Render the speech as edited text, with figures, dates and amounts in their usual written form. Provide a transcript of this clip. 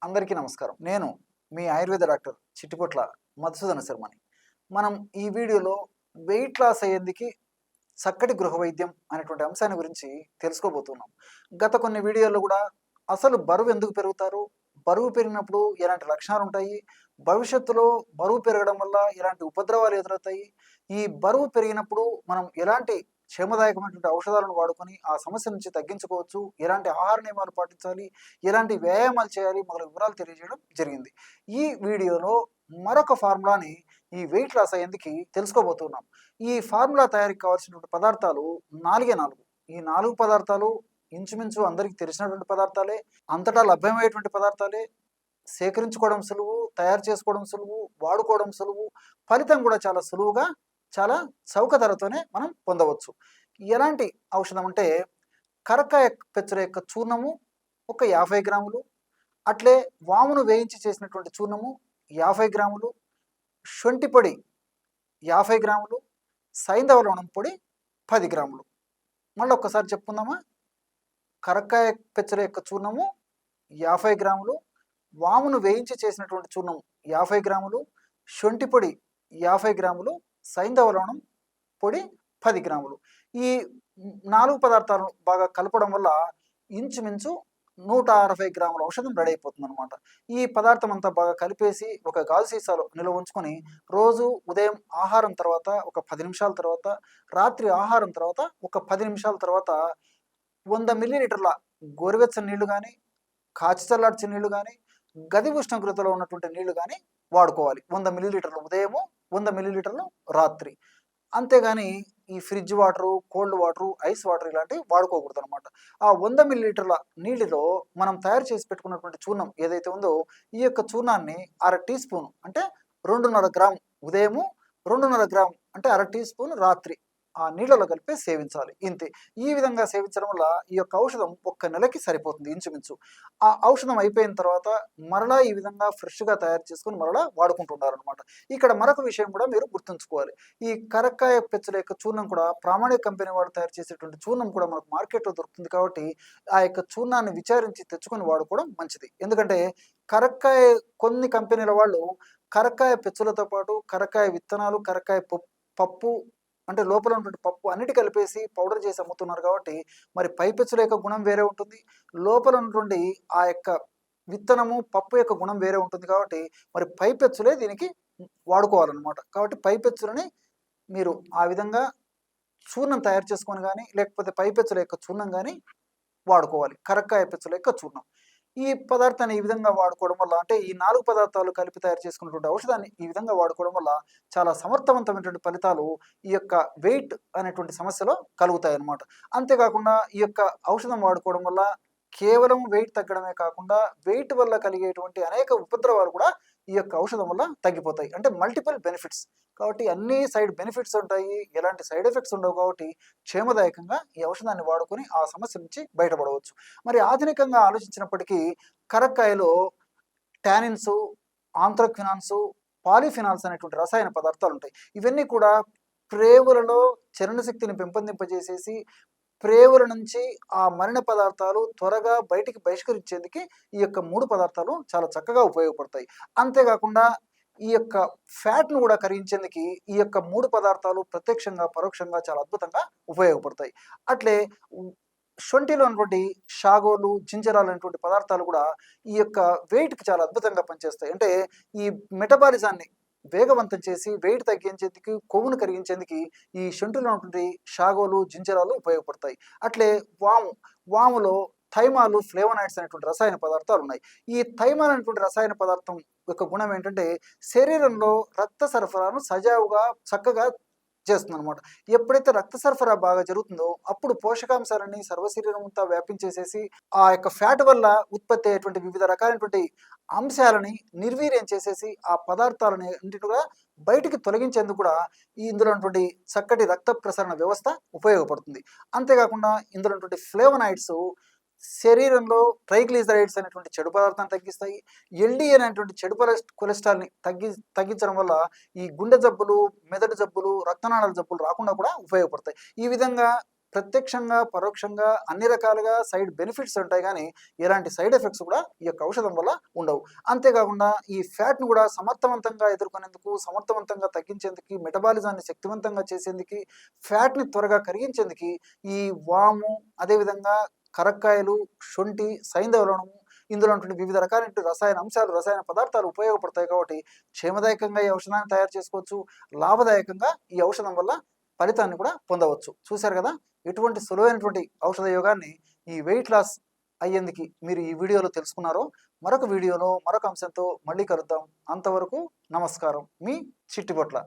అందరికీ నమస్కారం. నేను మీ ఆయుర్వేద డాక్టర్ చిట్టిపొట్ల మధుసూదన శర్మని. మనం ఈ వీడియోలో వెయిట్ లాస్ అయ్యేందుకు చక్కటి గృహ వైద్యం అనేటువంటి అంశాన్ని గురించి తెలుసుకోబోతున్నాం. గత కొన్ని వీడియోల్లో కూడా అసలు బరువు ఎందుకు పెరుగుతారు? బరువు పెరిగినప్పుడు ఎలాంటి లక్షణాలుంటాయి? భవిష్యత్తులో బరువు పెరగడం వల్ల ఎలాంటి ఉపద్రవాలు ఎదురవుతాయి? ఈ బరువు పెరిగినప్పుడు మనం ఎలాంటి క్షేమదాయకమైనటువంటి ఔషధాలను వాడుకొని ఆ సమస్య నుంచి తగ్గించుకోవచ్చు? ఎలాంటి ఆహార నియమాలు పాటించాలి? ఎలాంటి వ్యాయామాలు చేయాలి? మొదలగు వివరాలు తెలియజేయడం జరిగింది. ఈ వీడియోలో మరొక ఫార్ములాని ఈ వెయిట్ లాస్ అయ్యేందుకు తెలుసుకోబోతున్నాం. ఈ ఫార్ములా తయారీకి కావాల్సినటువంటి పదార్థాలు 4 ఈ 4 పదార్థాలు ఇంచుమించు అందరికీ తెలిసినటువంటి పదార్థాలే. అంతటా లభ్యమయ్యేటువంటి పదార్థాలే. సేకరించుకోవడం సులువు, తయారు చేసుకోవడం సులువు, వాడుకోవడం సులువు. ఫలితం కూడా చాలా సులువుగా, చాలా చౌక ధరతోనే మనం పొందవచ్చు. ఎలాంటి ఔషధం అంటే కరక్కాయ పెచ్చల యొక్క చూర్ణము ఒక 50 గ్రాములు, అట్లే వామును వేయించి చేసినటువంటి చూర్ణము 50 గ్రాములు, శొంఠి పొడి 50 గ్రాములు, సైంధవ లవణం పొడి 10 గ్రాములు. మళ్ళీ ఒక్కసారి చెప్పుకుందామా? కరక్కాయ పెచ్చల యొక్క చూర్ణము 50 గ్రాములు, వామును వేయించి చేసినటువంటి చూర్ణం 50 గ్రాములు, శొంఠి పొడి 50 గ్రాములు, సైంధవ లవణం పొడి 10 గ్రాములు. ఈ 4 పదార్థాలను బాగా కలపడం వల్ల ఇంచుమించు 160 గ్రాముల ఔషధం రెడీ అయిపోతుంది అనమాట. ఈ పదార్థం అంతా బాగా కలిపేసి ఒక గాజు సీసాలో నిల్వ ఉంచుకొని రోజు ఉదయం ఆహారం తర్వాత ఒక 10 నిమిషాల తర్వాత, రాత్రి ఆహారం తర్వాత ఒక 10 నిమిషాల తర్వాత 100 మిల్లీలీటర్ల గోరువెచ్చని నీళ్లు కానీ, కాచి చల్లార్చిన నీళ్లు కానీ, గది ఉష్ణోగ్రతలో ఉన్నటువంటి నీళ్లు కానీ వాడుకోవాలి. 100 మిల్లీలీటర్లు ఉదయము, 100 మిల్లీలీటర్లు రాత్రి. అంతేగాని ఈ fridge water, cold water, ice water ఇలాంటివి వాడుకోకూడదు అనమాట. ఆ 100 మిల్లీలీటర్ల నీటిలో మనం తయారు చేసి పెట్టుకున్నటువంటి చూర్ణం ఏదైతే ఉందో, ఈ యొక్క చూర్ణాన్ని అర టీ స్పూన్ అంటే 2.5 గ్రాము ఉదయము, 2.5 గ్రాము అంటే అర టీ స్పూన్ రాత్రి ఆ నీళ్ళలో కలిపి సేవించాలి. ఇంతే. ఈ విధంగా సేవించడం వల్ల ఈ యొక్క ఔషధం ఒక్క నెలకి సరిపోతుంది ఇంచుమించు. ఆ ఔషధం అయిపోయిన తర్వాత మరలా ఈ విధంగా ఫ్రెష్‌గా తయారు చేసుకొని మరలా వాడుకుంటున్నారనమాట. ఇక్కడ మరొక విషయం కూడా మీరు గుర్తుంచుకోవాలి. ఈ కరక్కాయ పెచ్చల యొక్క చూర్ణం కూడా ప్రామాణిక కంపెనీ వాడు తయారు చేసేటువంటి చూర్ణం కూడా మనకు మార్కెట్‌లో దొరుకుతుంది కాబట్టి, ఆ యొక్క చూర్ణాన్ని విచారించి తెచ్చుకొని వాడుకోవడం మంచిది. ఎందుకంటే కరక్కాయ కొన్ని కంపెనీల వాళ్ళు కరక్కాయ పెచ్చులతో పాటు కరక్కాయ విత్తనాలు, కరక్కాయ పప్పు అంటే లోపల ఉన్నటువంటి పప్పు అన్నిటి కలిపేసి పౌడర్ చేసి అమ్ముతున్నారు కాబట్టి, మరి పై పెచ్చుల యొక్క గుణం వేరే ఉంటుంది. లోపల ఉన్నటువంటి ఆ యొక్క విత్తనము, పప్పు యొక్క గుణం వేరే ఉంటుంది కాబట్టి, మరి పై పెచ్చులే దీనికి వాడుకోవాలనమాట. కాబట్టి పై పెచ్చులని మీరు ఆ విధంగా చూర్ణం తయారు చేసుకొని గానీ, లేకపోతే పై పెచ్చుల యొక్క చూర్ణం గానీ వాడుకోవాలి. కరక్కాయ పెచ్చుల యొక్క చూర్ణం. ఈ పదార్థాన్ని ఈ విధంగా వాడుకోవడం వల్ల అంటే ఈ 4 పదార్థాలు కలిపి తయారు చేసుకున్నటువంటి ఔషధాన్ని ఈ విధంగా వాడుకోవడం వల్ల చాలా సమర్థవంతమైనటువంటి ఫలితాలు ఈ యొక్క వెయిట్ అనేటువంటి సమస్యలో కలుగుతాయన్నమాట. అంతేకాకుండా ఈ యొక్క ఔషధం వాడుకోవడం వల్ల కేవలం వెయిట్ తగ్గడమే కాకుండా వెయిట్ వల్ల కలిగేటువంటి అనేక ఉపద్రవాలు కూడా ఈ యొక్క ఔషధం వల్ల తగ్గిపోతాయి. అంటే మల్టిపుల్ బెనిఫిట్స్. కాబట్టి అన్ని సైడ్ బెనిఫిట్స్ ఉంటాయి. ఎలాంటి సైడ్ ఎఫెక్ట్స్ ఉండవు కాబట్టి క్షేమదాయకంగా ఈ ఔషధాన్ని వాడుకొని ఆ సమస్య నుంచి బయటపడవచ్చు. మరి ఆధునికంగా ఆలోచించినప్పటికీ కరక్కాయలో టానిన్స్, ఆంథ్రక్వినాన్స్, పాలిఫినాల్స్ అనేటువంటి రసాయన పదార్థాలు ఉంటాయి. ఇవన్నీ కూడా ప్రేవులలో చలనశక్తిని పెంపొందింపజేసేసి ప్రేవుల నుంచి ఆ మలిన పదార్థాలు త్వరగా బయటికి బహిష్కరించేందుకు ఈ యొక్క 3 పదార్థాలు చాలా చక్కగా ఉపయోగపడతాయి. అంతేకాకుండా ఈ యొక్క ఫ్యాట్‌ను కూడా కరిగించేందుకు ఈ యొక్క 3 పదార్థాలు ప్రత్యక్షంగా, పరోక్షంగా చాలా అద్భుతంగా ఉపయోగపడతాయి. అట్లే శొంఠిలో ఉన్నటువంటి షాగోలు, జింజరాలు అనేటువంటి పదార్థాలు కూడా ఈ యొక్క వెయిట్‌కి చాలా అద్భుతంగా పనిచేస్తాయి. అంటే ఈ మెటబాలిజాన్ని వేగవంతం చేసి వెయిట్ తగ్గించేందుకు, కొవ్వును కరిగించేందుకు ఈ శొంఠిలో ఉన్నటువంటి షాగోలు, జింజరాలు ఉపయోగపడతాయి. అట్లే వాములో థైమాలు, ఫ్లేవనాయిడ్స్ అనేటువంటి రసాయన పదార్థాలు ఉన్నాయి. ఈ థైమాల్ అనేటువంటి రసాయన పదార్థం యొక్క గుణం ఏంటంటే శరీరంలో రక్త సరఫరాను సజావుగా, చక్కగా చేస్తుందనమాట. ఎప్పుడైతే రక్త సరఫరా బాగా జరుగుతుందో అప్పుడు పోషకాంశాలన్నీ సర్వశరీరం అంతా వ్యాపించేసేసి ఆ యొక్క ఫ్యాట్ వల్ల ఉత్పత్తి అయ్యేటువంటి వివిధ రకాలైనటువంటి అంశాలని నిర్వీర్యం చేసేసి ఆ పదార్థాలని అన్నిటి కూడా బయటికి తొలగించేందుకు కూడా ఇందులో ఉన్నటువంటి చక్కటి రక్త ప్రసరణ వ్యవస్థ ఉపయోగపడుతుంది. అంతేకాకుండా ఇందులో ఉన్నటువంటి ఫ్లేవనాయిడ్స్ శరీరంలో ట్రైగ్లిజరైడ్స్ అనేటువంటి చెడు పదార్థాన్ని తగ్గిస్తాయి. ఎల్‌డిఎల్ అనేటువంటి చెడు కొలెస్ట్రాల్‌ని తగ్గించడం వల్ల ఈ గుండె జబ్బులు, మెదడు జబ్బులు, రక్తనాళాల జబ్బులు రాకుండా కూడా ఉపయోగపడతాయి. ఈ విధంగా ప్రత్యక్షంగా పరోక్షంగా అన్ని రకాలుగా సైడ్ బెనిఫిట్స్ ఉంటాయి, కానీ ఎలాంటి సైడ్ ఎఫెక్ట్స్ కూడా ఈ యొక్క ఔషధం వల్ల ఉండవు. అంతేకాకుండా ఈ ఫ్యాట్ను కూడా సమర్థవంతంగా ఎదుర్కొనేందుకు, సమర్థవంతంగా తగ్గించేందుకు, మెటబాలిజాన్ని శక్తివంతంగా చేసేందుకు, ఫ్యాట్ని త్వరగా కరిగించేందుకు ఈ వాము, అదేవిధంగా కరక్కాయలు, శొంఠి, సైంధవ లవణము, ఇందులో ఉన్నటువంటి వివిధ రకాలైన రసాయన అంశాలు, రసాయన పదార్థాలు ఉపయోగపడతాయి. కాబట్టి క్షేమదాయకంగా ఈ ఔషధాన్ని తయారు చేసుకోవచ్చు, లాభదాయకంగా ఈ ఔషధం వల్ల ఫలితాన్ని కూడా పొందవచ్చు. చూశారు కదా, ఎటువంటి సులువైనటువంటి ఔషధ యోగాన్ని ఈ వెయిట్ లాస్ అయ్యేందుకు మీరు ఈ వీడియోలో తెలుసుకున్నారో. మరొక వీడియోలో మరొక అంశంతో మళ్ళీ కలుద్దాం. అంతవరకు నమస్కారం. మీ చిట్టిపొట్ల.